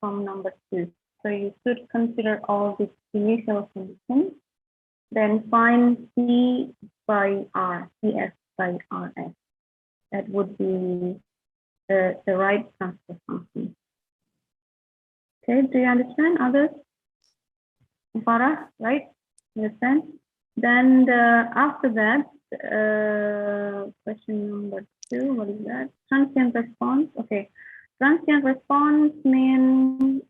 from number 2. So you should consider all the initial conditions, then find C by R, CS by RS. That would be the right transfer function. Okay, do you understand, others? Farah, right? Understand? Then after that, question number 2, what is that? Transient response. Okay, transient response means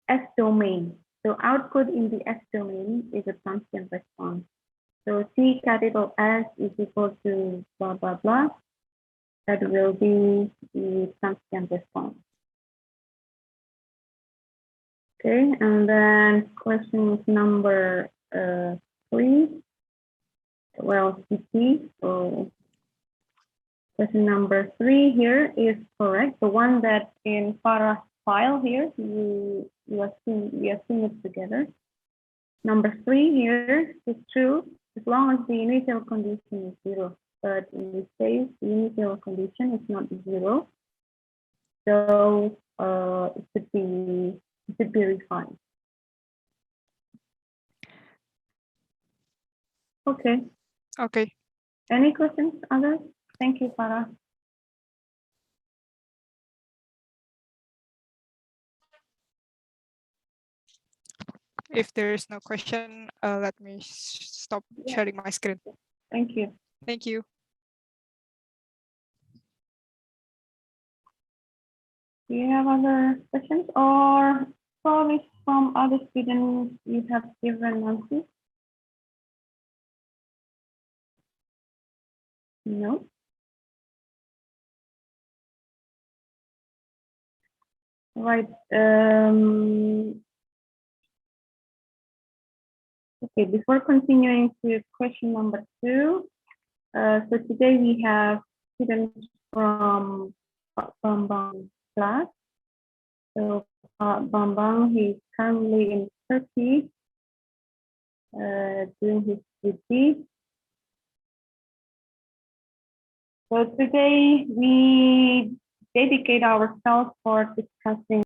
S domain. So output in the S domain is a transient response. So C capital S is equal to blah, blah, blah. That will be the transient response. Okay, and then question number 3. Well, CT. So question number 3 here is correct. The one that in Farah's file here, we assume it together. Number 3 here is true as long as the initial condition is 0. But in this case, the initial condition is not 0. So it should be refined. Okay. Okay. Any questions, others? Thank you, Farah. If there is no question, let me stop sharing my screen. Thank you. Thank you. Do you have other questions or probably from other students you have given answers? No. Right. Okay, before continuing to question number 2, so today we have students from Bambang class. So Bambang, he's currently in Turkey doing his duty. So today we dedicate ourselves for discussing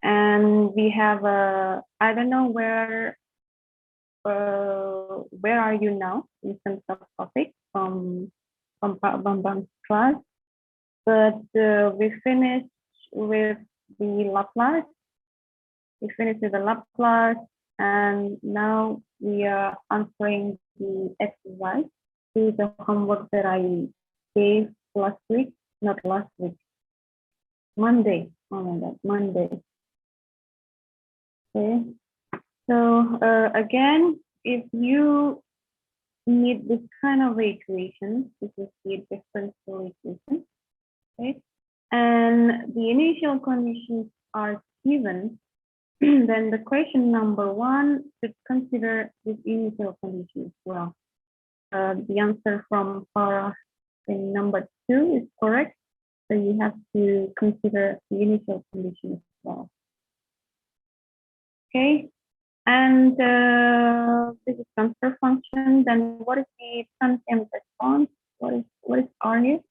and we have a, I don't know where are you now in terms of topic from Bambang's class, but we finished with the Laplace. We finished with the Laplace, and now we are answering the exercise to the homework that I gave last week, not last week, Monday. Oh my God, Monday. Okay. So again, if you need this kind of equation, this is the differential equation, okay? And the initial conditions are given, then the question number 1 should consider this initial condition as well. The answer from Farah in number 2 is correct. So you have to consider the initial condition as well. Okay. And this is transfer function. Then what is the transient response? What is R here?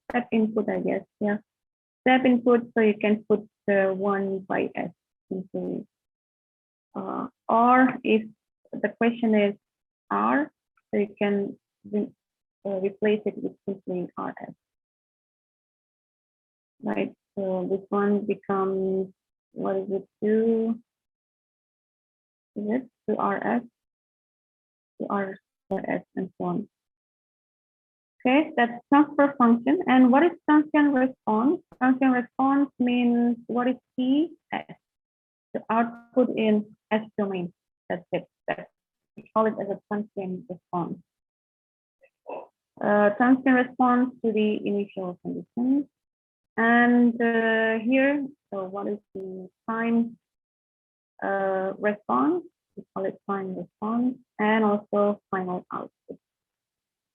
Step input, I guess. Yeah. Step input, so you can put 1 by S into or if the question is R, so you can replace it with simply RS. Right. So this one becomes, what is it, 2? Is it 2RS, 2RS, and so on. Okay, that's transfer function. And what is transient response? Transient response means what is CS? The output in S domain. That's it. We call it as a transient response. Transient response to the initial conditions. And here, so what is the time response? We call it time response, and also final output.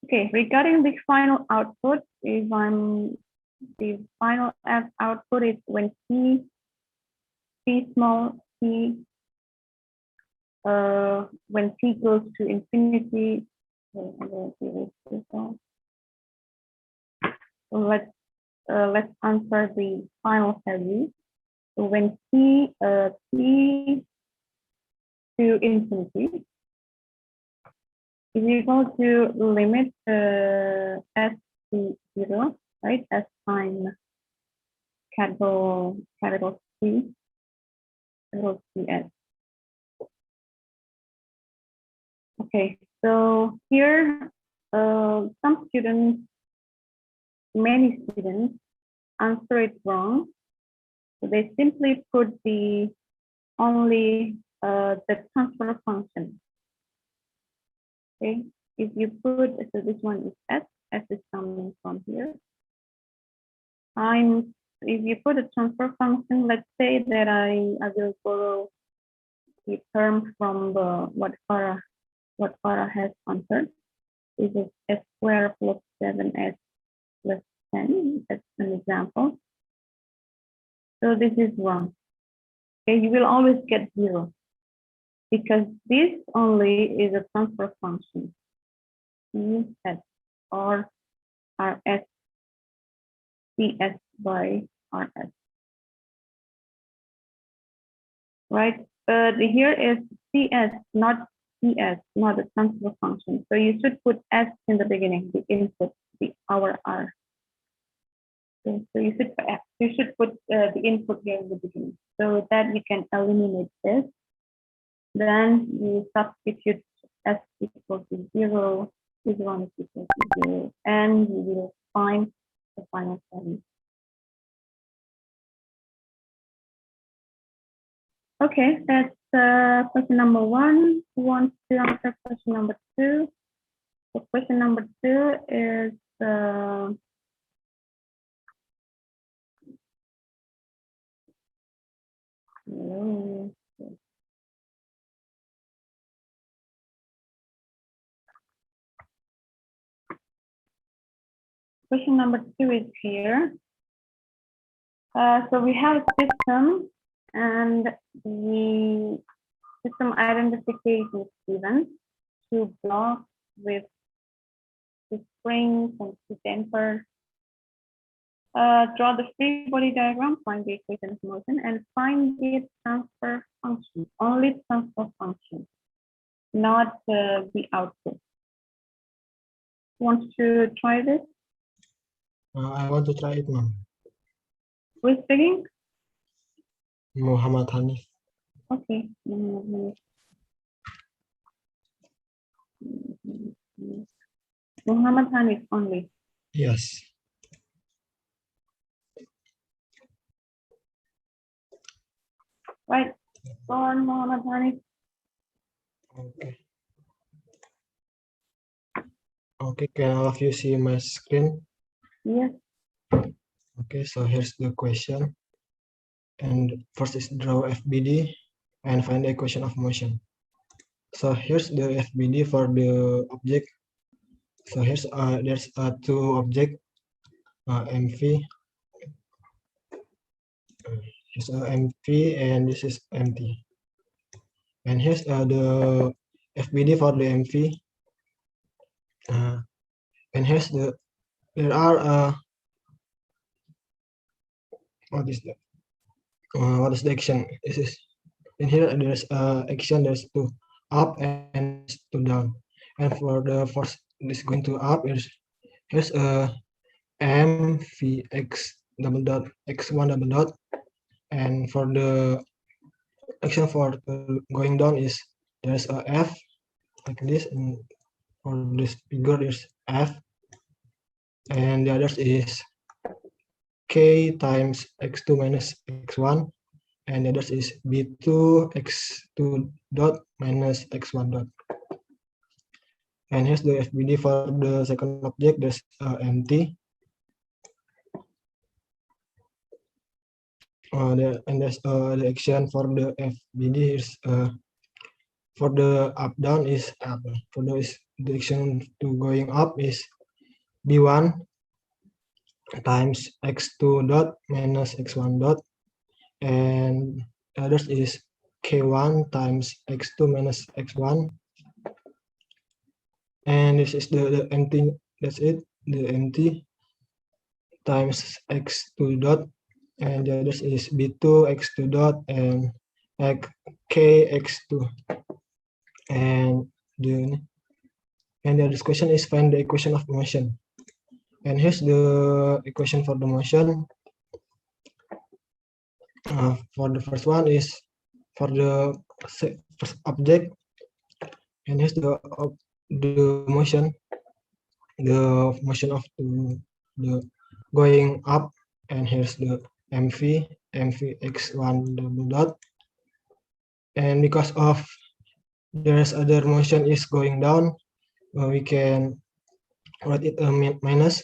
Okay, regarding the final output, if the final output is when C small c when t goes to infinity. Okay, I'm going to erase this one. So let's answer the final value. So when t to infinity is equal to limit s to 0, right? S time capital C, capital CS. Okay, so here some students, many students answer it wrong. So they simply put the only the transfer function. Okay, if you put, so this one is S is coming from here. If you put a transfer function, let's say that I will borrow the term from what Farah has answered. This is S squared plus 7S plus 10. That's an example. So this is wrong. Okay, you will always get 0 because this only is a transfer function. CS or RS, CS by RS. Right? But here is CS, not CS, not a transfer function. So you should put S in the beginning, the input, our R. Okay, so you should put the input here in the beginning so that you can eliminate this. Then you substitute S equal to 0, this one is equal to 0, and you will find the final value. Okay, that's question number 1. Who wants to answer question number 2? So question number 2 is question number 2 is here. So we have a system and the system identification is given, 2 blocks with 2 springs and 2 dampers. Draw the free body diagram, find the equation of motion, and find the transfer function, only transfer function, not the output. Want to try this? I want to try it, ma'am. Who is speaking? Muhammad Hanif. Okay. Muhammad Hanif only. Yes. Right. Go on, Muhammad Hanif. Okay. Okay, can all of you see my screen? Yes. Okay, so here's the question. And first is draw FBD and find the equation of motion. So here's the FBD for the object. So here's there's 2 object, MV. Here's MV and this is MT. And here's the FBD for the MV. And here's there are what is the action? This is in here. There's action. There's 2 up and 2 down. And for the first, this going to up is here's M V X double dot X1 double dot. And for the action for going down is there's a F like this, and for this figure is F, and the others is K times X2 minus X1, and the others is B2 X2 dot minus X1 dot. And here's the FBD for the second object, there's MT. And there's the action for the FBD is for the up down is up. For the action to going up is B1 times X2 dot minus X1 dot, and others is k1 times x2 minus x1. And this is the empty, that's it, the empty times x2 dot, and the other is b2 x2 dot and k x2. And the other question is find the equation of motion. And here's the equation for the motion. For the first one is for the first object, and here's the motion of the going up, and here's the mv x1 double dot. And because of there's other motion is going down, we can write it a minus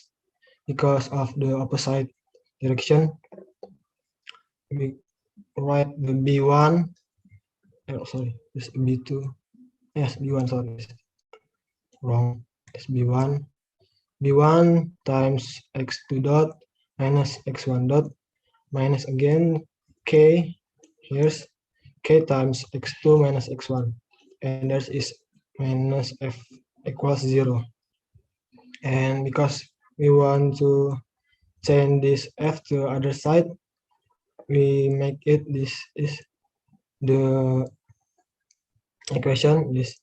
because of the opposite direction. We write the b1, sorry, this b2, yes, b1, sorry, wrong, it's b1 times x2 dot minus x1 dot minus again k, here's k times x2 minus x1, and there is minus f equals 0. And because we want to change this f to other side, we make it, this is the equation, this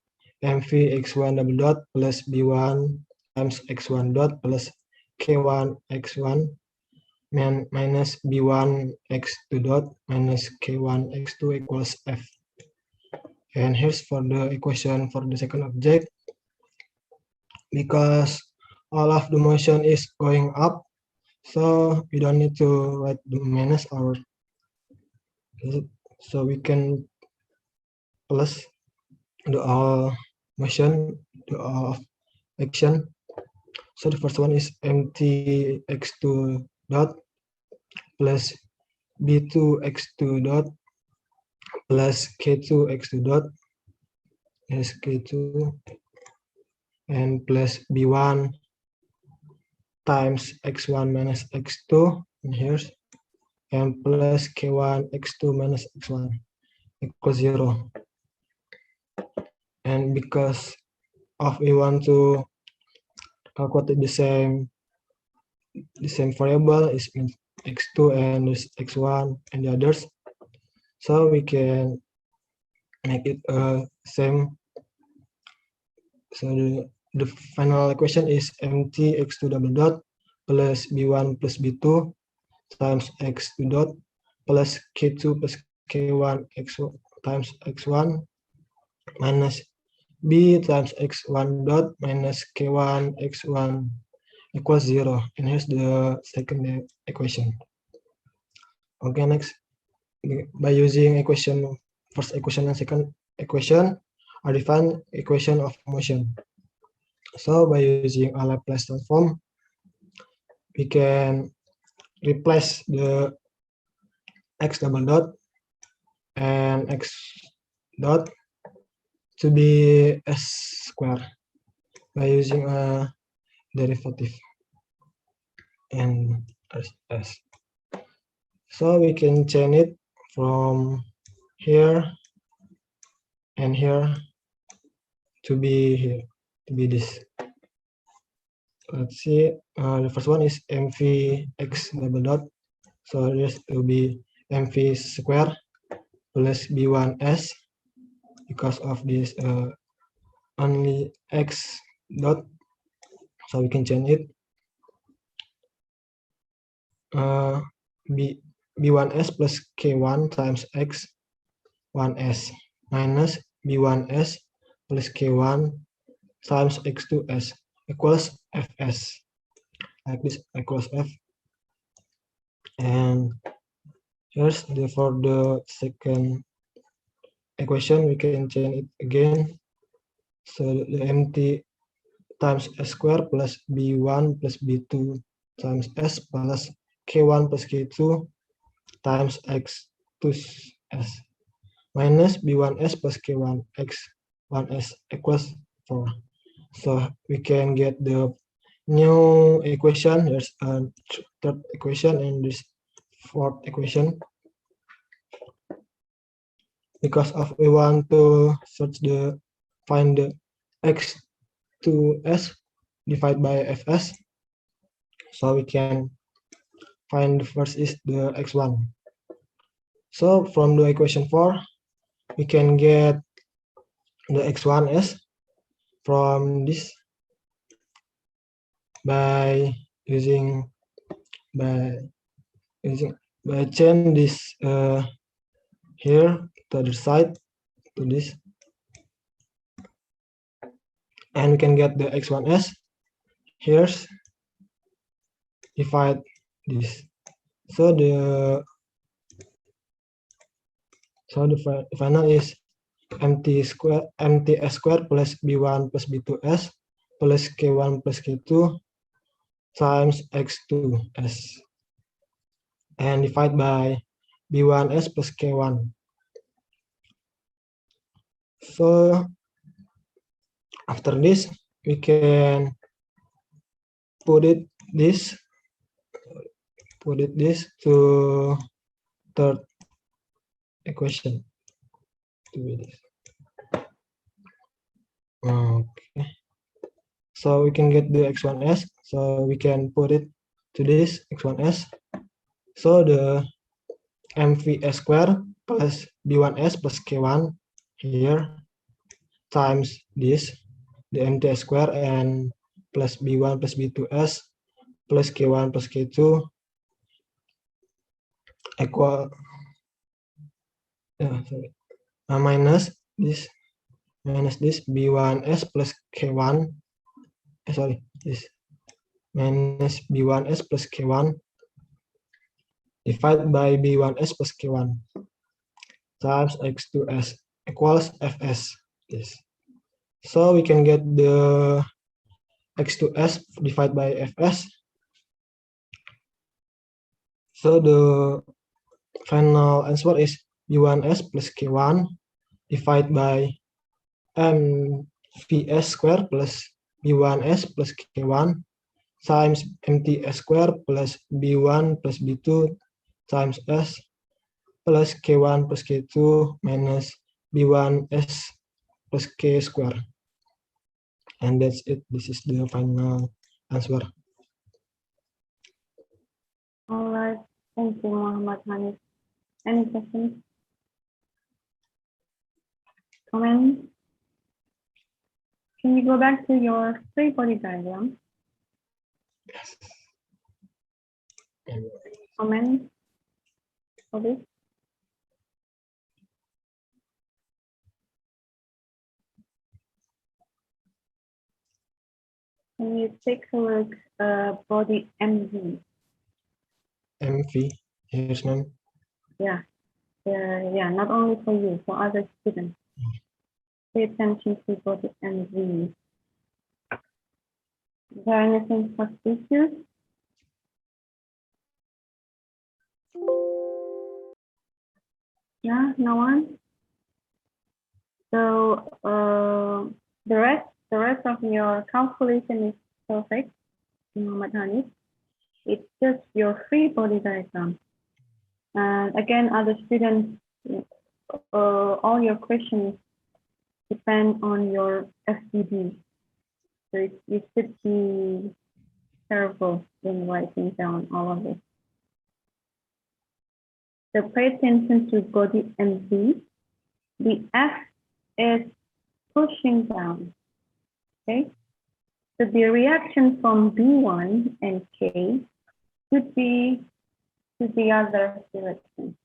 mv x1 double dot plus b1 times x1 dot plus k1 x1 minus b1 x2 dot minus k1 x2 equals f. And here's for the equation for the second object. Because all of the motion is going up, so we don't need to write the minus, or so we can plus the all motion, the all of action. So the first one is mt x2 dot plus b2 x2 dot plus k2 x2 dot is k2, and plus b1 times x1 minus x2, and here's, and plus k1 x2 minus x1 equals 0. And because of we want to calculate the same variable, is x2 and this x1 and the others, so we can make it same. So the final equation is mt x2 double dot plus b1 plus b2 times x2 dot plus k2 plus k1 x1 times x1 minus b times x1 dot minus k1 x1 equals 0. And here's the second equation. Okay, next, by using equation, first equation and second equation, I define equation of motion. So by using a Laplace transform, we can replace the x double dot and x dot to be s square by using a derivative and s. So we can change it from here and here to be here, to be this. Let's see, the first one is mv x double dot, so this will be mv square plus b1s, because of this only x dot, so we can change it, b1s plus k1 times x 1s minus b1s plus k1 times x2s equals fs, like this, equals f. And here's for the second equation, we can change it again. So the mt times s square plus b1 plus b2 times s plus k1 plus k2 times x2s minus b1s plus k1 x1s equals 4. So we can get the new equation. There's a third equation and this fourth equation. because of we want to find the x2s divided by fs, so we can find the first is the x1. So from the equation 4, we can get the x1s from this by using by change this here to the side to this, and we can get the x1s here's divide this. So the final is mts square plus b1 plus b2s plus k1 plus k2 times x2s and divide by b1s plus k1. So after this, we can put this to third equation to be this. Okay. So we can get the x1s. So we can put it to this x1s. So the mvs square plus b1s plus k1 here times this, the mts square and plus b1 plus b2s plus k1 plus k2 equal minus this b1s plus k1 this minus b1s plus k1 divided by b1s plus k1 times x2s equals fs. This. So we can get the x2s divided by fs. So the final answer is b1s plus k1 divided by mvs square plus b1s plus k1 times mts square plus b1 plus b2 times s plus k1 plus k2 minus b1s plus k square. And that's it. This is the final answer. All right. Thank you, Muhammad Hanif. Any questions? Comments? Can you go back to your free body diagram? Yes. Comments for this? Can you take a look body MV? MV, yes, ma'am. Yeah. Yeah, not only for you, for other students. Pay attention to body MV. Is there anything suspicious? Yeah, no one? So the rest of your calculation is perfect, Muhammad Hanif. It's just your free body diagram. And again, other students, all your questions depend on your FDD. So you should be careful in writing down all of this. So pay attention to body MV. The F is pushing down, okay? So the reaction from B1 and K should be to the other direction.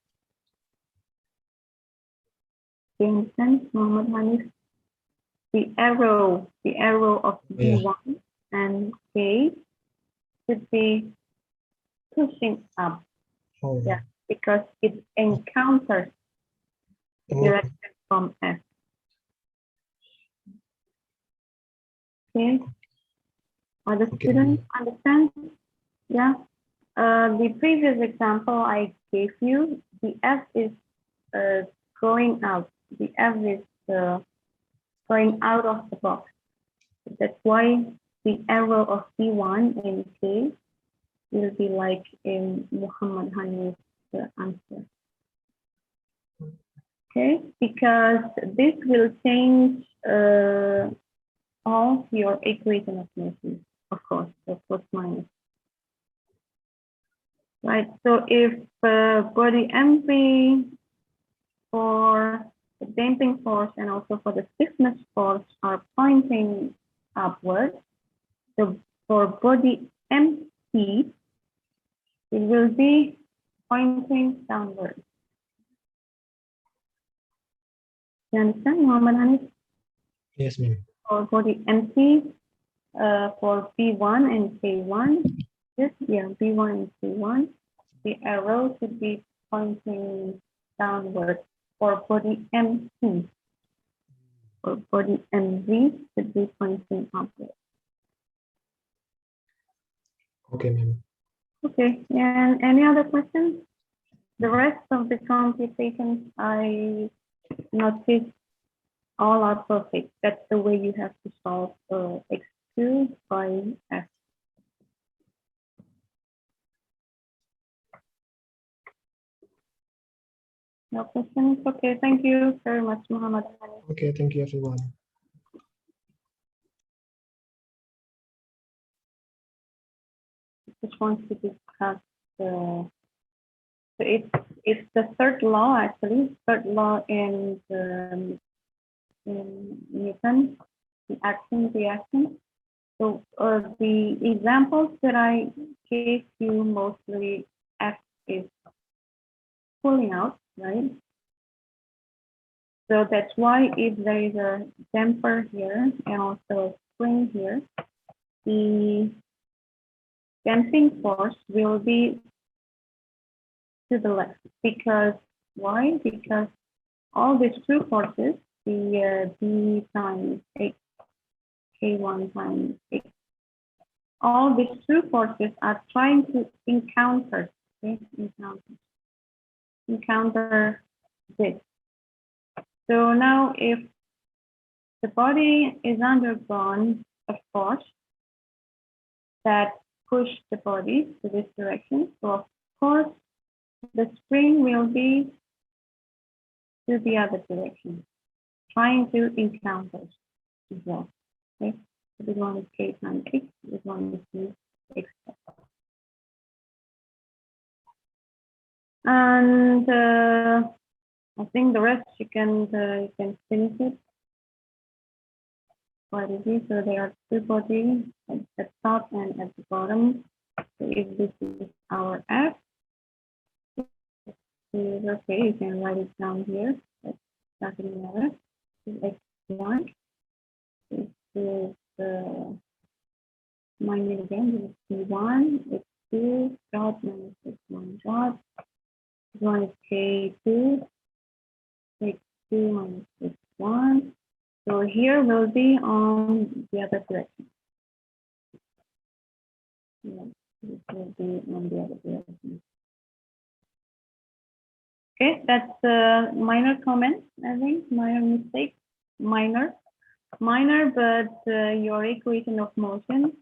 Do you understand, Muhammad Hanif? The arrow of B1 and K should be pushing up. Oh. Yeah, because it encounters the direction from F. Okay. Other students understand? Yeah. The previous example I gave you, the F is going out. The F is going out of the box. That's why the arrow of B1 and K will be like in Muhammad Hanif's answer. Okay, because this will change all your equation of motion, of course, the plus minus. Right, so if body MP for the damping force and also for the stiffness force are pointing upward, so for body MP, it will be pointing downward. You understand, Muhammad Hanif? Yes, ma'am. For body MP, for B1 and K1, yes, yeah, B1 and K1, the arrow should be pointing downward. For body MP, for body MV should be pointing upward. Okay, ma'am. Okay, and any other questions? The rest of the computations I noticed all are perfect. That's the way you have to solve x2 by f. No questions? Okay, thank you very much, Muhammad. Okay, thank you, everyone. Just want to discuss so it's the third law actually, third law in Newton, the action reaction. So the examples that I gave you mostly F is pulling out, right? So that's why if there is a damper here and also a spring here, the damping force will be to the left. Because why? Because all these two forces, the B times X, K1 times X, all these two forces are trying to encounter, okay? Encounter this. So now if the body is undergone a force that pushed the body to this direction, so of course the spring will be to the other direction, trying to encounter as well. Okay, so this one is K times X, this one is X. And I think the rest you can finish it quite easy. So there are two bodies at the top and at the bottom. So if this is our F, is okay, you can write it down here. That doesn't matter. X1. This is minus again. This is P1, X2 dot minus X1 dot. This one is K2, X2 minus X1. So here will be on the other direction. Yeah, this will be on the other direction. Okay, that's a minor comment, I think, minor mistake, minor, but your equation of motion,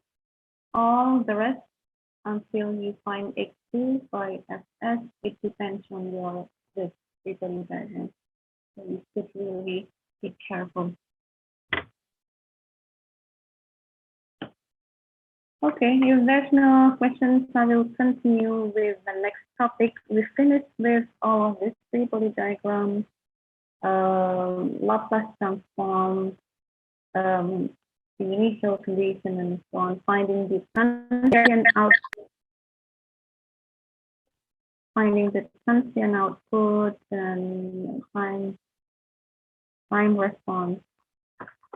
all the rest until you find x2 by fs, it depends on your this paper diagram. So you should really be careful. Okay, if there's no questions, I will continue with the next topic. We finished with all of this three-body diagram, Laplace transform, the initial condition, and so on, finding the transient output, and time response.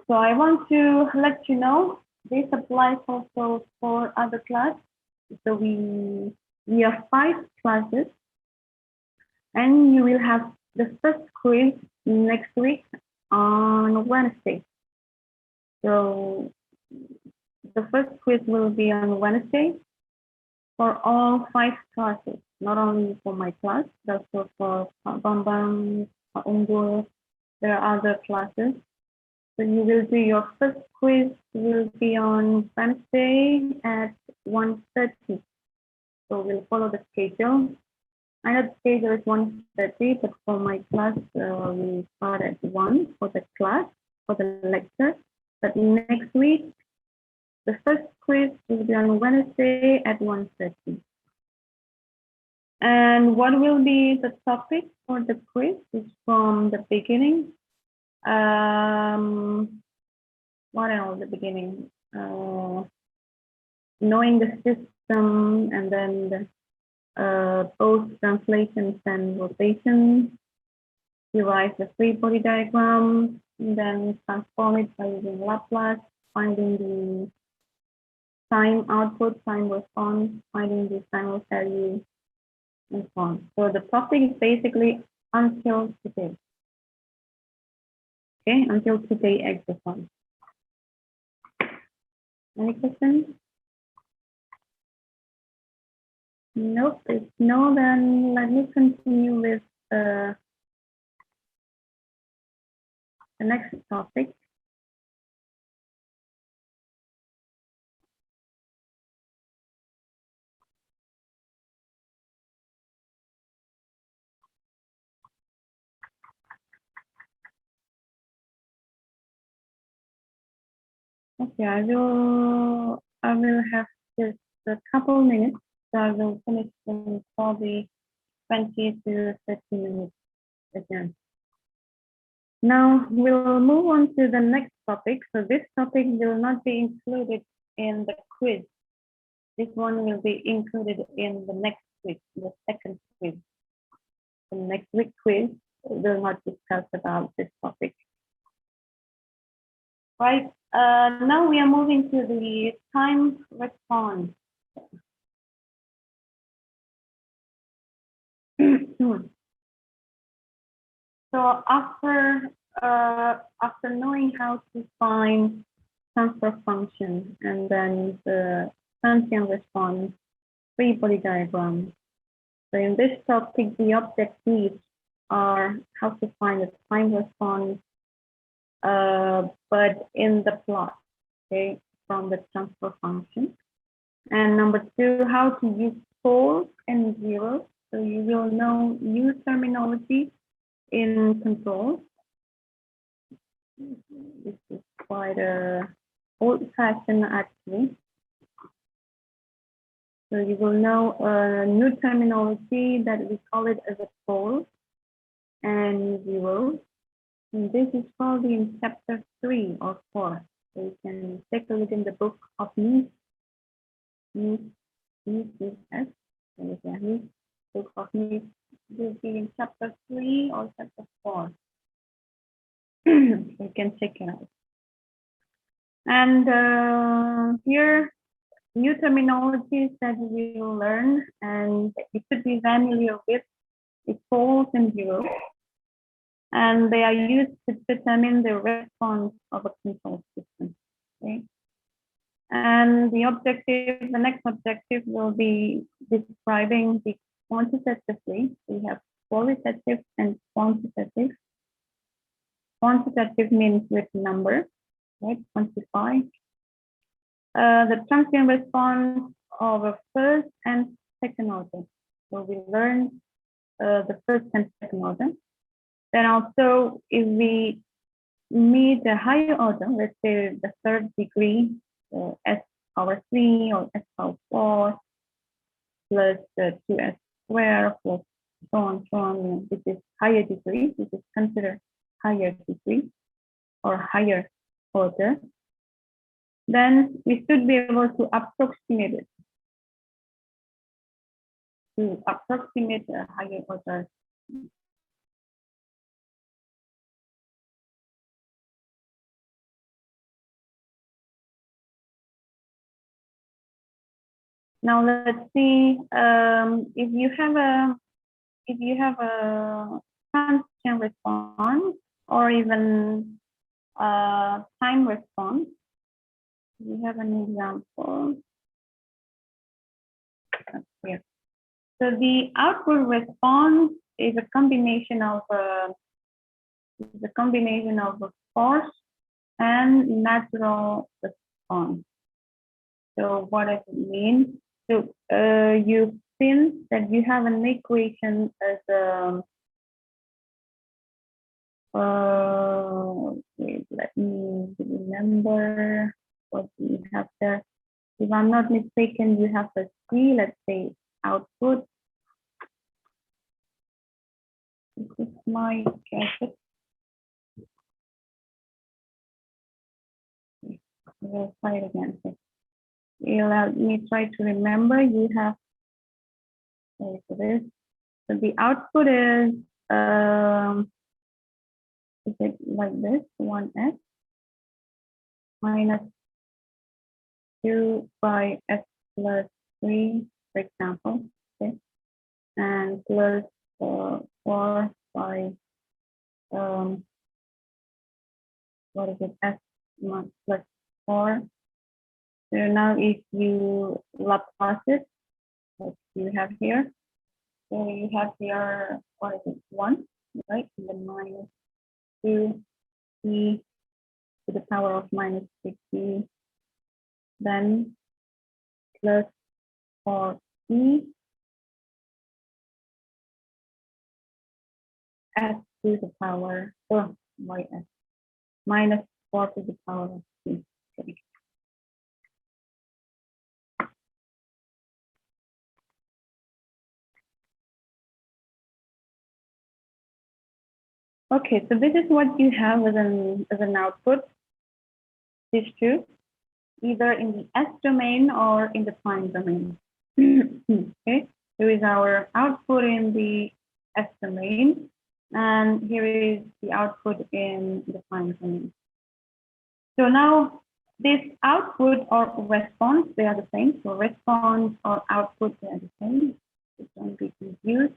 So I want to let you know this applies also for other classes. So we have 5 classes, and you will have the first quiz next week on Wednesday. So the first quiz will be on Wednesday for all 5 classes, not only for my class, but also for Bambang, Unggul. There are other classes. So you will do your first quiz will be on Wednesday at 1:30. So we'll follow the schedule. I know the schedule is 1:30, but for my class, we start at 1 for the class, for the lecture. But next week, the first quiz will be on Wednesday at 1:30. And what will be the topic for the quiz is from the beginning. What else? The beginning? Knowing the system, and then the, both translations and rotations. Derive the free body diagram, and then transform it by using Laplace, finding the time output, time response, finding the time value, and so on. So the topic is basically until today. Okay, until today exercise. Any questions? Nope, if no, then let me continue with the next topic. Okay, I will have just a couple minutes, so I will finish in probably 20 to 30 minutes again. Now we'll move on to the next topic. So this topic will not be included in the quiz. This one will be included in the next quiz, the second quiz. The next week quiz will not discuss about this topic. Right, now we are moving to the time response. So after knowing how to find transfer function and then the transient response, free body diagram. So in this topic, the objectives are how to find the time response, but in the plot, okay, from the transfer function. And number 2, how to use poles and zeros. So you will know new terminology in control. This is quite a old-fashioned actually. So you will know a new terminology that we call it as a pole and zero. And this is probably in chapter 3 or 4. So you can take a look in the book of Book of News will be in chapter 3 or chapter 4. You can check it out. And here, new terminologies that we will learn and you should be familiar with is poles and zeros. And they are used to determine the response of a control system. Okay. And the next objective will be describing the quantitatively. We have qualitative and quantitative. Quantitative means with numbers, right? Quantify. The transient response of a first and second order. So we learn the first and second order. Then also, if we meet a higher order, let's say the third degree, so S power 3 or S power 4, plus 2S squared, plus so on, this is higher degree, this is considered higher degree or higher order. Then we should be able to approximate it. To approximate a higher order. Now let's see if you have a transient response or even time response. We have an example. Here. So the outward response is a combination of a force and natural response. So what does it mean? So you since that you have an equation as wait, let me remember what we have there. If I'm not mistaken, you have a C, let's say output. This is my gadget. We'll try it again. Let me try to remember. You have, sorry for this. So the output is it like this? 1s minus 2 by s plus 3, for example. Okay, and plus 4 by what is it? S plus 4. So now if you Laplace it, like you have here, so you have here, what is it, 1, right? And then minus 2 e to the power of minus 6e, then plus 4e s to the power, ys, minus 4 to the power of c. Okay. Okay, so this is what you have as an output, these two, either in the S domain or in the time domain. Okay, here is our output in the S domain, and here is the output in the time domain. So now this output or response, they are the same. So response or output, they are the same. So don't be confused.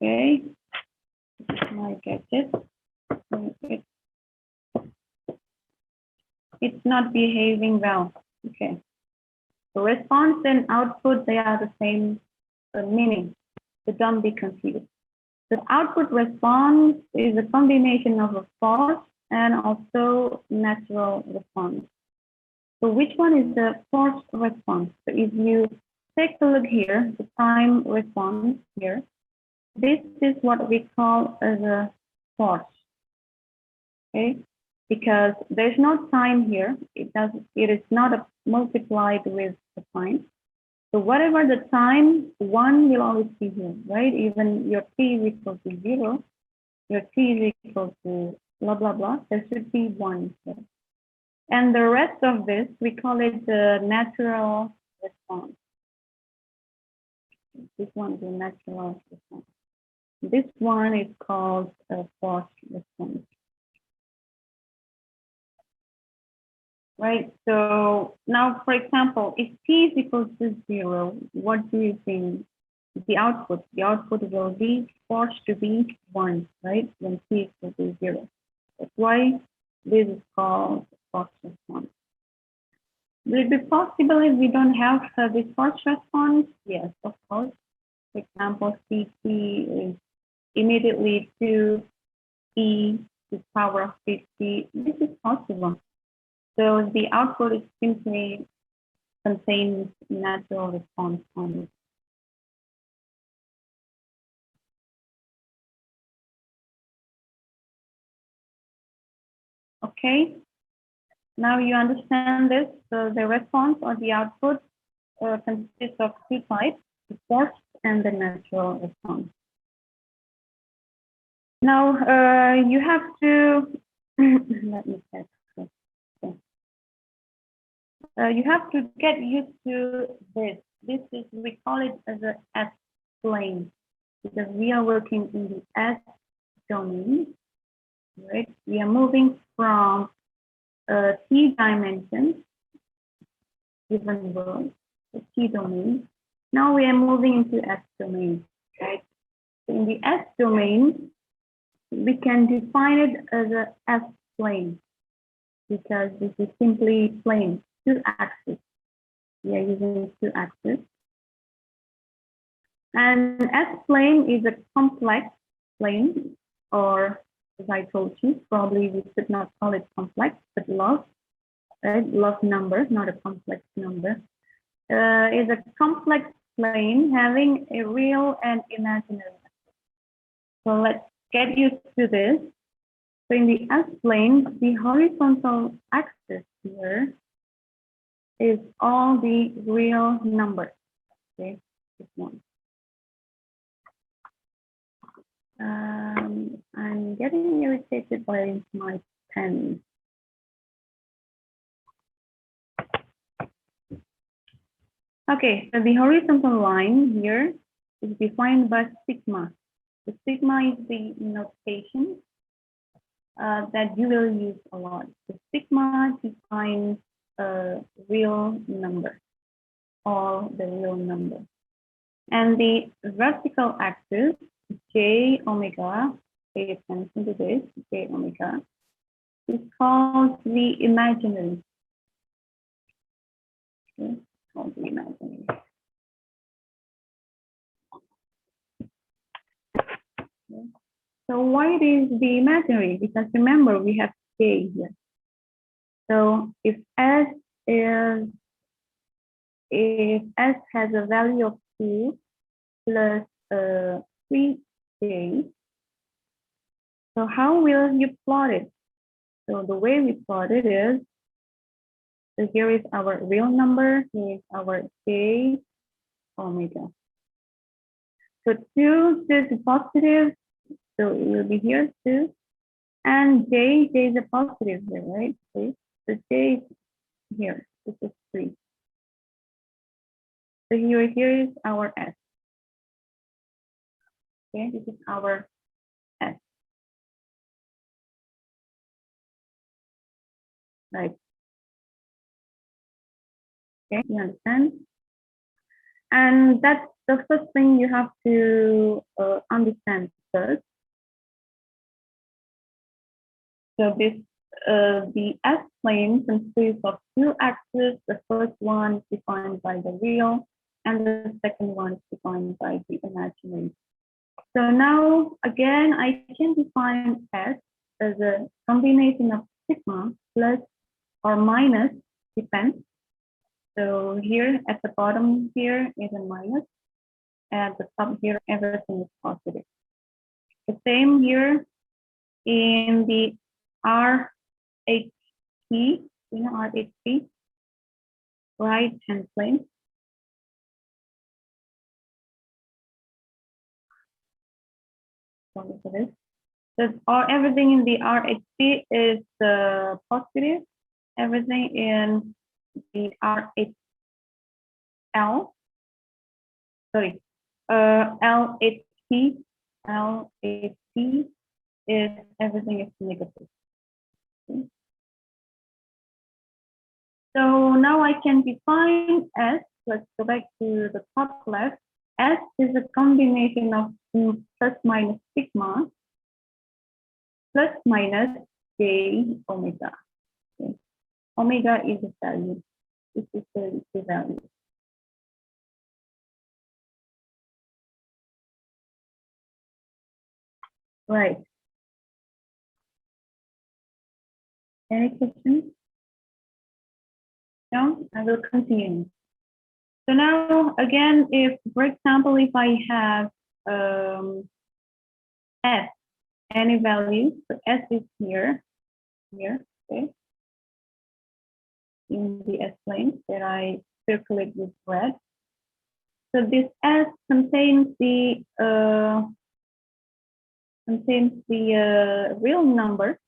Okay. My gadget. So it's not behaving well. Okay. So response and output, they are the same meaning. So don't be confused. The output response is a combination of a force and also natural response. So which one is the forced response? So if you take a look here, the time response here, this is what we call as a force. Okay, because there's no time here. It is not multiplied with the time. So whatever the time, 1 will always be here, right? Even your t is equal to 0, your t is equal to blah, blah, blah. There should be 1 here. And the rest of this, we call it the natural response. This one is the natural response. This one is called a forced response. Right, so now, for example, if t is equal to 0, what do you think the output? The output will be forced to be 1, right, when t is equal to 0. That's why this is called forced response. Will it be possible if we don't have this forced response? Yes, of course. For example, ct is immediately 2e to the power of 50. This is possible. So the output is simply contains natural response only. Okay, now you understand this. So the response or the output consists of two types, the forced and the natural response. Now you have to, let me check. You have to get used to this. This is, we call it as a S-plane, because we are working in the S domain, right? We are moving from T dimensions, given world, the T domain. Now we are moving into S domain, right? So in the S domain, we can define it as a S-plane, because this is simply plane. 2 axes. We are using 2 axes. And S-plane is a complex plane, or as I told you, probably we should not call it complex, but log, right? Log number, not a complex number. Is a complex plane having a real and imaginary. So let's get used to this. So in the S-plane, the horizontal axis here is all the real numbers. Okay, this one. I'm getting irritated by my pen. Okay, so the horizontal line here is defined by sigma. The sigma is the notation that you will use a lot. The sigma defines a real number, all the real number. And the vertical axis, j omega, pay attention to this, j omega, is called the imaginary. Okay, called the imaginary. Okay. So why it is the imaginary? Because remember, we have k here. So if S has a value of 2 plus 3k, so how will you plot it? So the way we plot it is, so here is our real number, here is our j omega. So 2 is positive, so it will be here 2. And j is a positive here, right? Okay. So j is here, this is 3. So here is our S. Okay, this is our S. Right. Okay, you understand? And that's the first thing you have to understand first. So this the S-plane consists of 2 axes. The first one is defined by the real, and the second one is defined by the imaginary. So now, again, I can define S as a combination of sigma plus or minus, depends. So here at the bottom here is a minus, and at the top here, everything is positive. The same here in the RHP, RHP, right hand plane. Sorry for this. So everything in the RHP is positive. Everything in the LHP, is everything is negative. Okay. So now I can define S. Let's go back to the top left. S is a combination of plus minus sigma plus minus j omega. Okay. Omega is the value. This is the value. Right. Any questions? No, I will continue. So now, again, if, for example, if I have S, any value, so S is here, okay, in the S plane that I circulate with red. So this S contains the real number,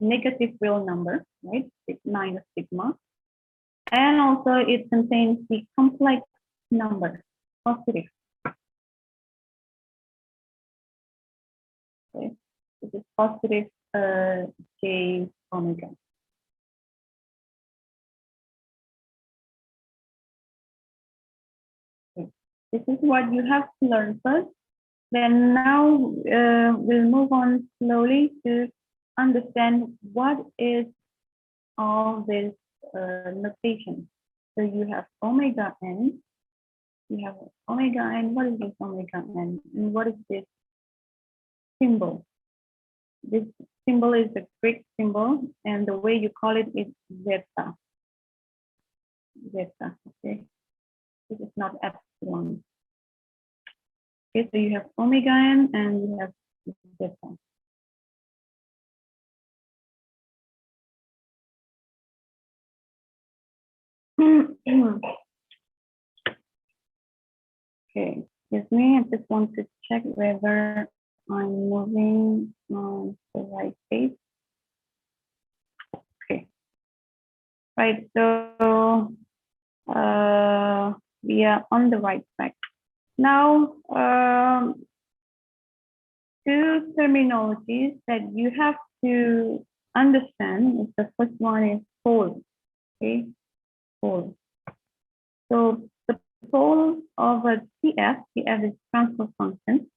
negative real number, right? Minus sigma. And also it contains the complex number, positive. Okay. This is positive j omega. Okay. This is what you have to learn first. Then now we'll move on slowly to understand what is all this notation. So you have omega n. You have omega n. What is this omega n? And what is this symbol? This symbol is the Greek symbol, and the way you call it is zeta. Zeta. Okay. This is not epsilon. epsilon. Okay, so you have omega n and you have zeta. Okay, excuse me, I just want to check whether I'm moving on the right page. Okay, right, so we are on the right track. Now, two terminologies that you have to understand. The first one is pole, okay, pole. So the pole of a TF is transfer function.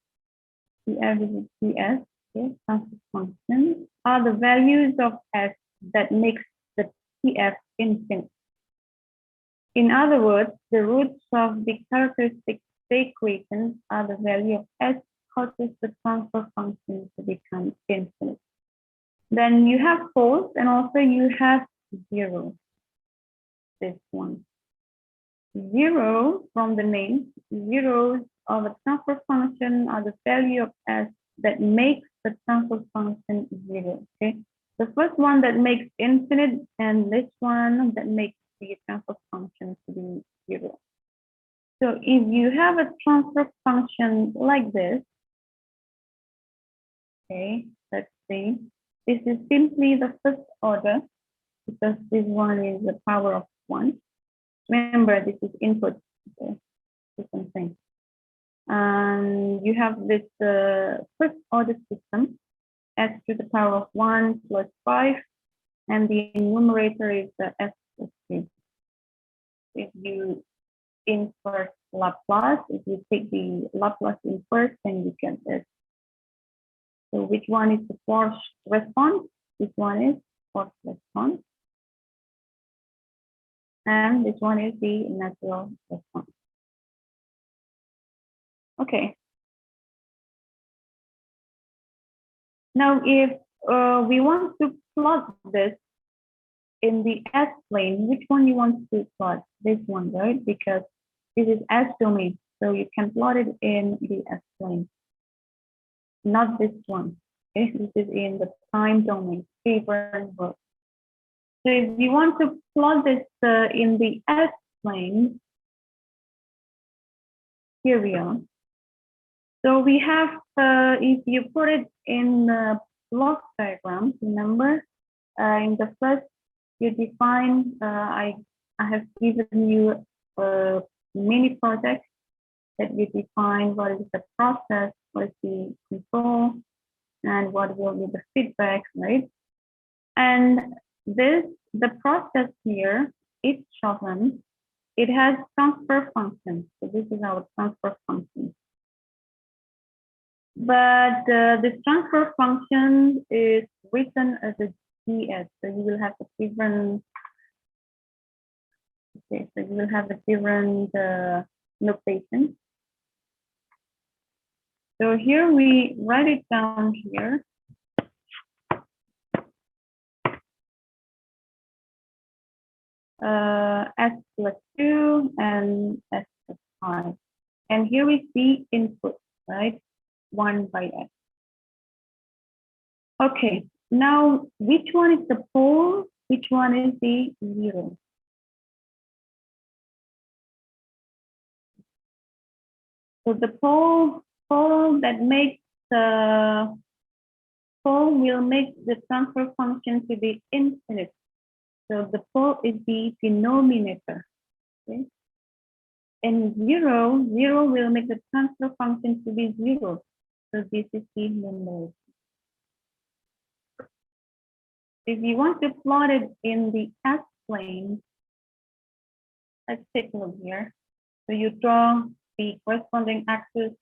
TF is a TF, okay, transfer function, are the values of S that makes the TF infinite. In other words, the roots of the characteristic state equation are the value of S causes the transfer function to become infinite. Then you have poles and also you have zero. This one. Zero from the name, zeros of a transfer function are the value of S that makes the transfer function zero. Okay. The first one that makes infinite and this one that makes the transfer function to be zero. So if you have a transfer function like this, okay, let's see, this is simply the first order because this one is the power of 1. Remember, this is input, okay, different thing. And you have this first order system, s to the power of 1 plus 5, and the numerator is the s plus 3. If you invert Laplace, if you take the Laplace inverse, then you get this. So which one is the forced response? This one is forced response. And this one is the natural response. Okay. Now, if we want to plot this in the S plane, which one you want to plot? This one, right? Because this is S domain, so you can plot it in the S plane, not this one. Okay, this is in the time domain, different work. So if you want to plot this in the S plane, here we are. So we have, if you put it in the block diagram, remember, in the first, you define, I have given you a mini project that you define what is the process, what is the control, and what will be the feedback, right? And this, the process here, each of them, it has transfer functions. So this is our transfer function. But this transfer function is written as a GS. So you will have a different, okay, so you will have a different notation. So here we write it down here. S plus 2 and S plus 5. And here we see input, right? 1 by S. Okay, now which one is the pole? Which one is the zero? So the pole that makes the pole will make the transfer function to be infinite. So the pole is the denominator. Okay. And zero will make the transfer function to be 0. So this is the numerator. If you want to plot it in the S plane, let's take a look here. So you draw the corresponding axis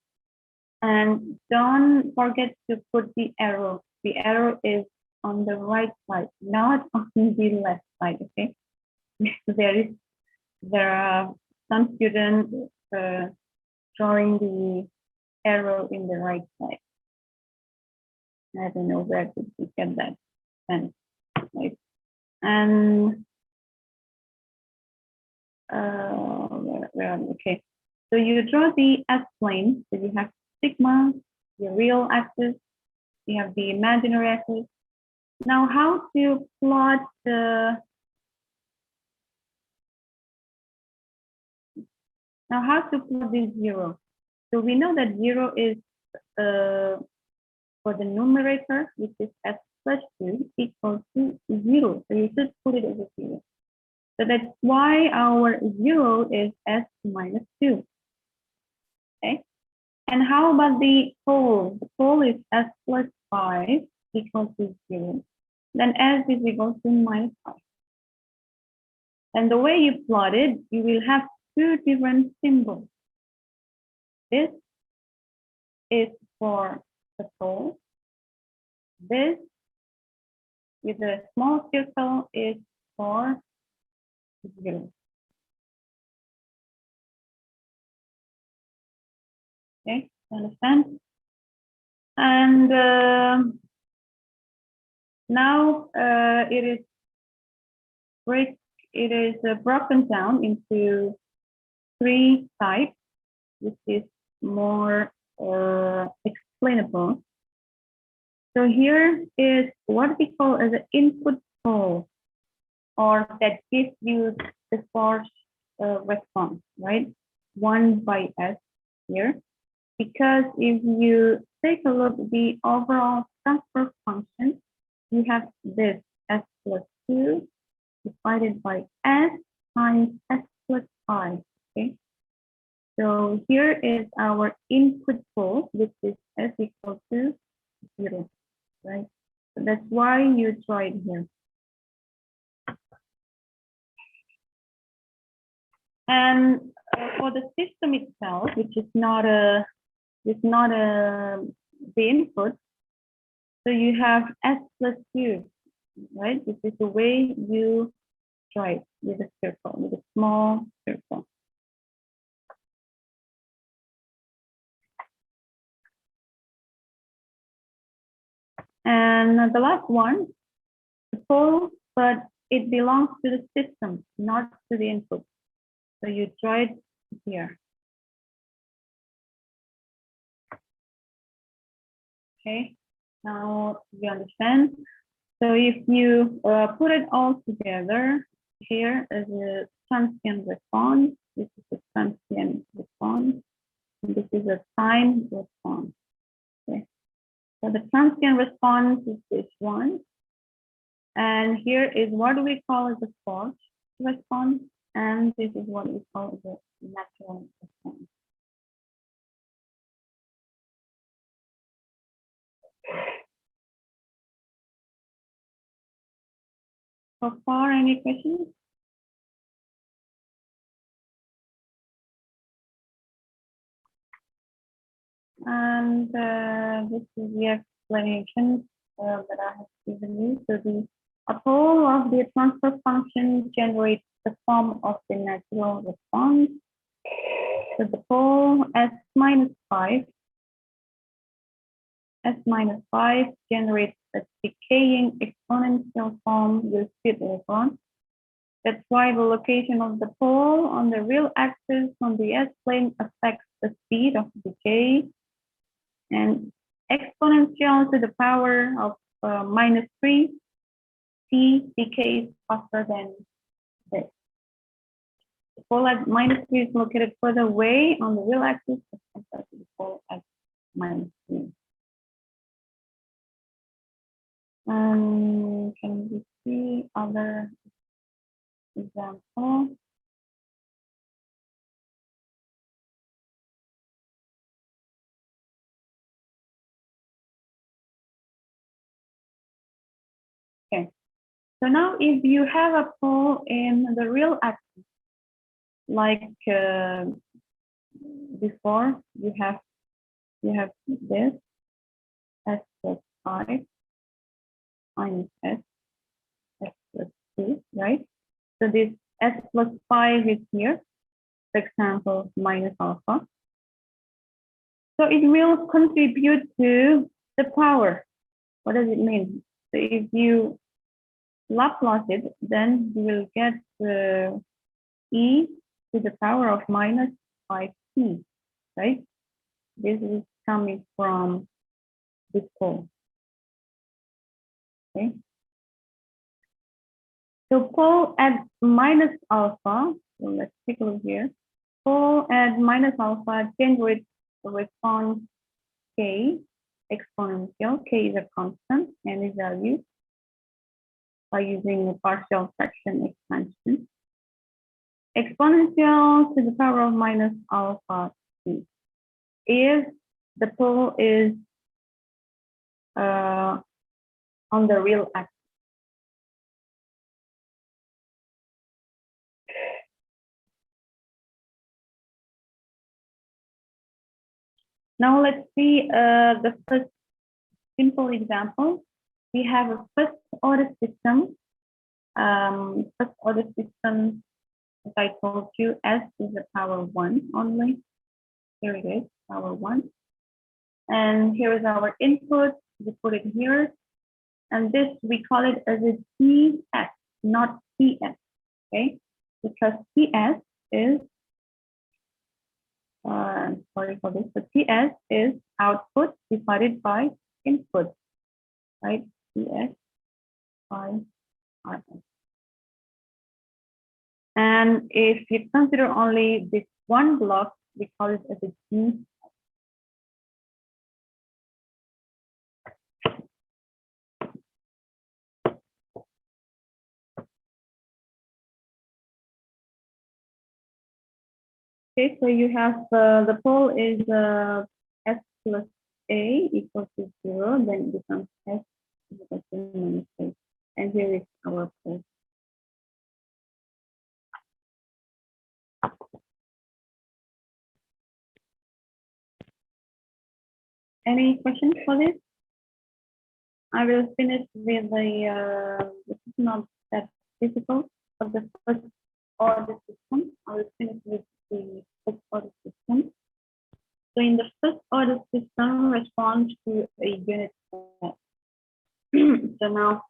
and don't forget to put the arrow. The arrow is on the right side, not on the left side, okay? There are some students drawing the arrow in the right side. I don't know where to get that sense, right? And where okay. So you draw the S-plane, so you have sigma, the real axis, you have the imaginary axis. Now how to plot the this zero? So we know that 0 is for the numerator, which is s plus 2 equals to 0. So you should put it as a 0. So that's why our 0 is s minus 2. Okay. And how about the pole? The pole is s plus 5 equals to 0. Then s is equal to minus 5. And the way you plot it, you will have two different symbols. This is for the pole. This with a small circle is for 0. Okay, understand? And now it is broken down into 3 types, which is more explainable. So here is what we call as an input pole, or that gives you the force response, right? 1 by s here. Because if you take a look at the overall transfer function, you have this s plus 2 divided by s times s plus 5. Okay. So here is our input pole, which is s equal to 0, right? So that's why you try it here. And for the system itself, which is not the input, so you have s plus 2, right? This is the way you try it with a circle, with a small circle. And the last one, the pole, but it belongs to the system, not to the input. So you try it here. Okay, now you understand. So if you put it all together, here is a transient response, this is a transient response, and this is a time response. Okay. So the transient response is this one. And here is what we call as a forced response, and this is what we call the natural response. So far, any questions? And this is the explanation that I have given you. So a pole of the transfer function generates the form of the natural response. So the pole s minus 5 generates a decaying exponential form with spin electron. That's why the location of the pole on the real axis on the S-plane affects the speed of decay. And exponential to the power of -3, t decays faster than this. The pole at -3 is located further away on the real axis as compared to the pole at -3. Can we see other examples? Okay. So now if you have a pole in the real axis, like before, you have this s plus 5 minus s plus 2, right? So this s plus 5 is here, for example, minus alpha. So it will contribute to the power. What does it mean? So if you Laplace it, then you will get e to the power of -5t. T, right? This is coming from this pole. Okay. So pole at minus alpha, so let's take a look here. Pole at minus alpha generate the response K exponential. K is a constant and is valued by using a partial fraction expansion. Exponential to the power of minus alpha T. If the pole is on the real axis. Now let's see the first simple example. We have a first order system. First order system, as I told you, S is the power 1 only. Here it is, power 1. And here is our input. We put it here. And this, we call it as a TS, not TS, okay? Because TS is, sorry for this, but TS is output divided by input, right? TS by RS. And if you consider only this one block, we call it as a G. Okay, so you have the pole is S plus A equals to 0, then it becomes S equals to minus A. And here is our pole. Any questions for this? I will finish with this is not that difficult for the first order system. I will finish with the first order system. So in the first order system responds to a unit step. So now,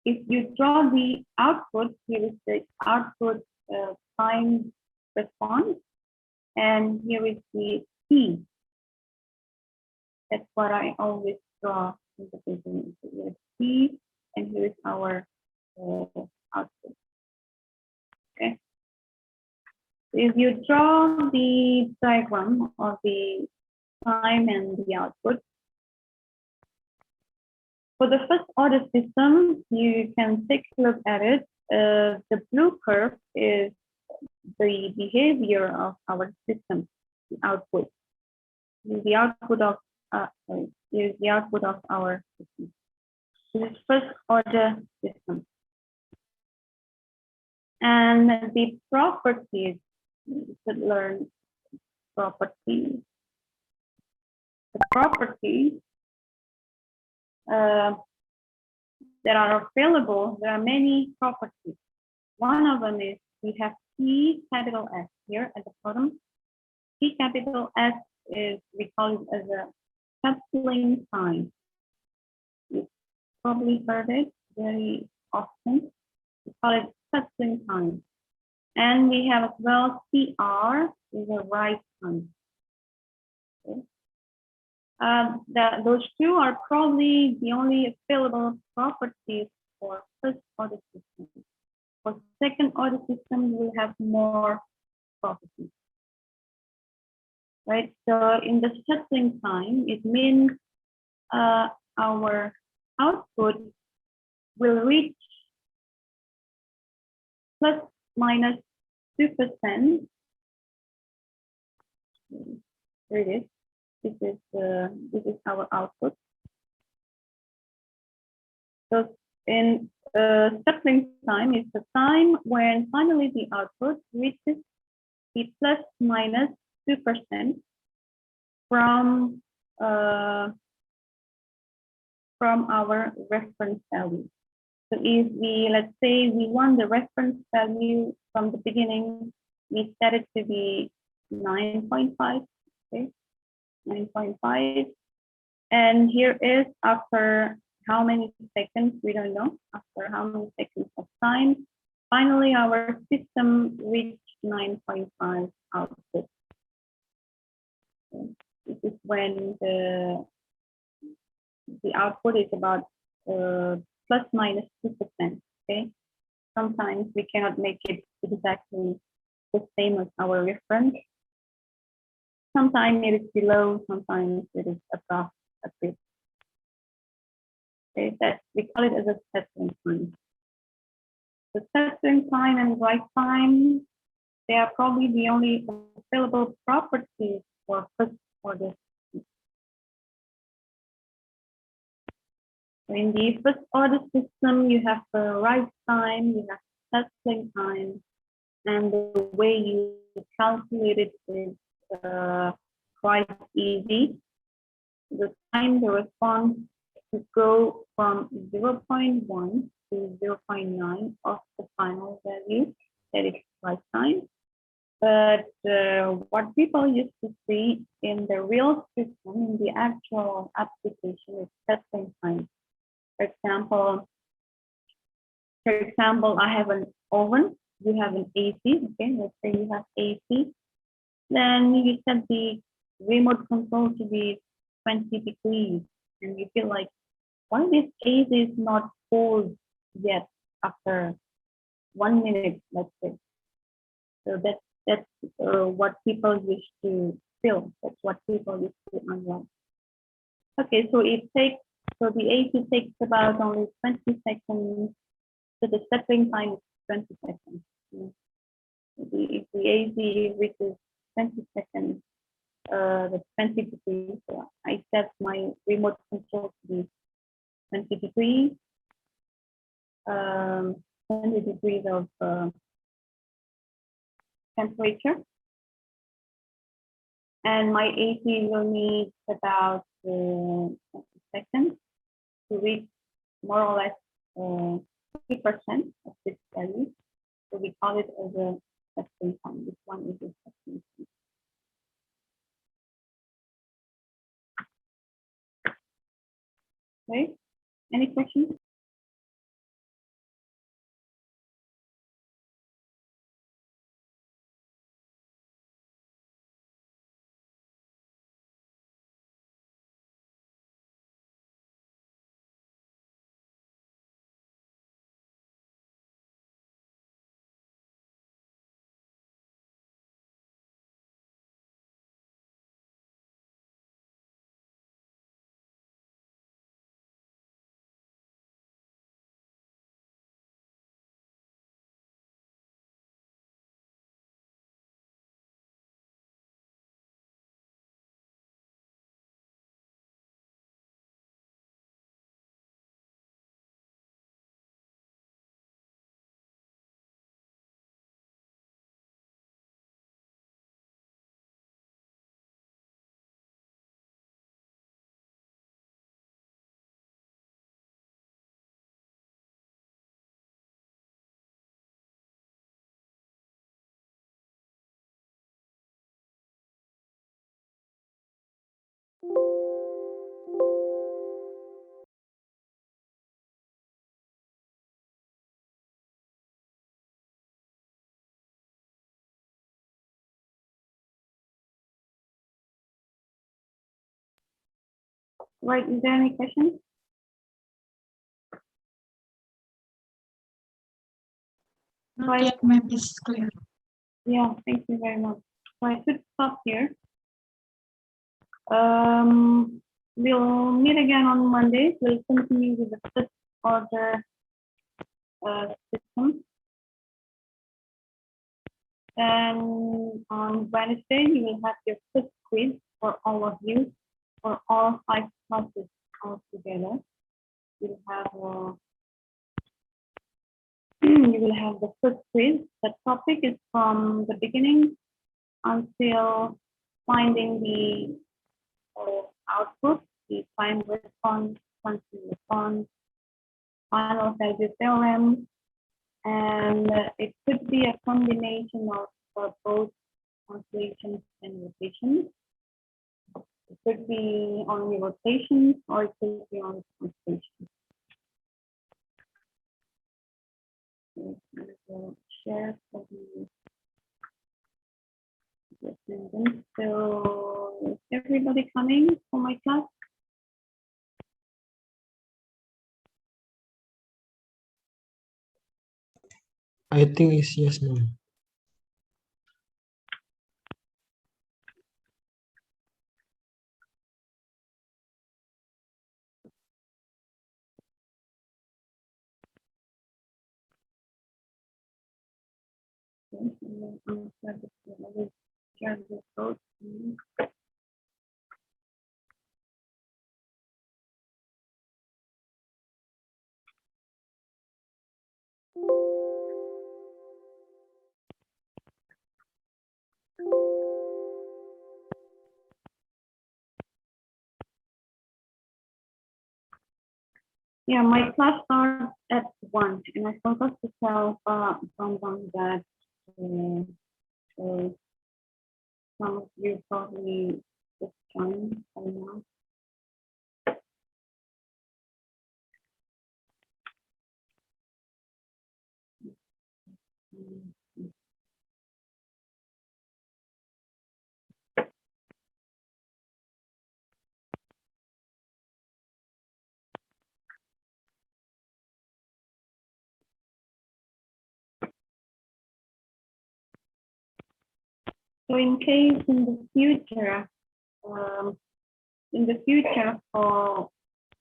if you draw the output, here is the output time response, and here is the T. That's what I always draw in the beginning. So here's T, and here is our output. Okay. If you draw the diagram of the time and the output, for the first order system, you can take a look at it. The blue curve is the behavior of our system, the output. The output of is the output of our system. This is first order system. And the properties, you should learn properties. The properties that are available, there are many properties. One of them is we have T capital S here at the bottom. T capital S is, we call it as a coupling sign. You've probably heard it very often. We call it coupling sign. And we have as well CR is a right sign. Okay. Those two are probably the only available properties for first order system. For second order system, we have more properties. Right, so in the settling time, it means our output will reach plus minus 2%. Here it is. This is our output. So in settling time is the time when finally the output reaches the plus minus 2% from our reference value. So if we, let's say we want the reference value from the beginning, we set it to be 9.5, okay, 9.5. And here is after how many seconds, we don't know, after how many seconds of time, finally our system reached 9.5 output. This is when the output is about plus minus 2%. Okay, sometimes we cannot make it exactly the same as our reference. Sometimes it is below, sometimes it is above a bit. Okay, that we call it as a settling time. The settling time and write time, they are probably the only available properties for first order. In the first order system, you have the write time, you have settling time, and the way you calculate it is quite easy. The time the response to go from 0.1 to 0.9 of the final value, that is write time. But what people used to see in the real system, in the actual application, is settling time. For example, I have an oven, you have an AC, okay, let's say you have AC. Then you set the remote control to be 20 degrees, and you feel like, why this AC is not cold yet after 1 minute, let's say. So that's what people used to feel. That's what people used to unlock. Okay, so the AC takes about only 20 seconds. So the settling time is 20 seconds. If the AC reaches 20 seconds, the 20 degrees. So I set my remote control to be 20 degrees, 20 degrees of temperature. And my AC will need about 20 seconds to reach more or less 50% of this value. So we call it as a settling time. This one is a settling time. Okay, any questions? Right, is there any questions? Not yet, ma'am, it's clear. Yeah, thank you very much. So I should stop here. We'll meet again on Monday. We'll continue with the fifth order system. And on Wednesday, you will have your first quiz for all of you, for all 5 classes all together. You'll have you will have the first quiz. The topic is from the beginning until finding the output, the time response, function response, final value theorem, and it could be a combination of both translations and rotations. It could be only rotations or it could be only translations. Okay, I will share for the So is everybody coming for my class? I think it's yes, ma'am. Okay, and then I will share the code. Yeah, my class starts at 1, and I forgot to tell someone that some of you probably just joined by now. So in case in the future for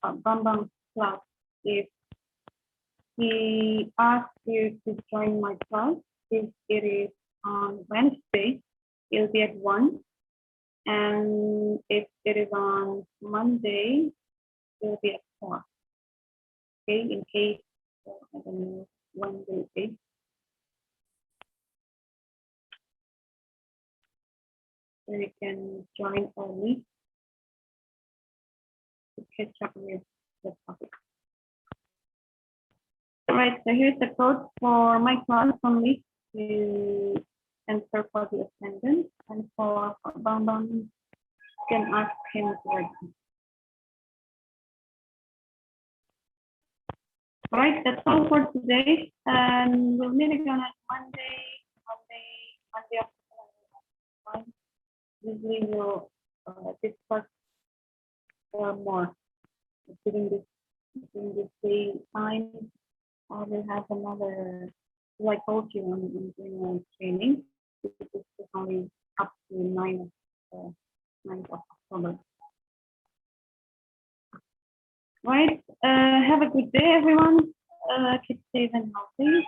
Bambam's class, if he asks you to join my class, if it is on Wednesday, it'll be at 1. And if it is on Monday, it'll be at 4. Okay, in case, I don't know, when will it be. So you can join early to catch up with the topic. All right, so here's the code for my class only to enter for the attendance, and for Bambam, you can ask him to register. All right, that's all for today, and we'll meet again on Monday afternoon. Usually we'll discuss more during this day time. I will have another, like I told you, I'm doing a training. This is only up to 9th of October. Right. Have a good day, everyone. Keep safe and healthy.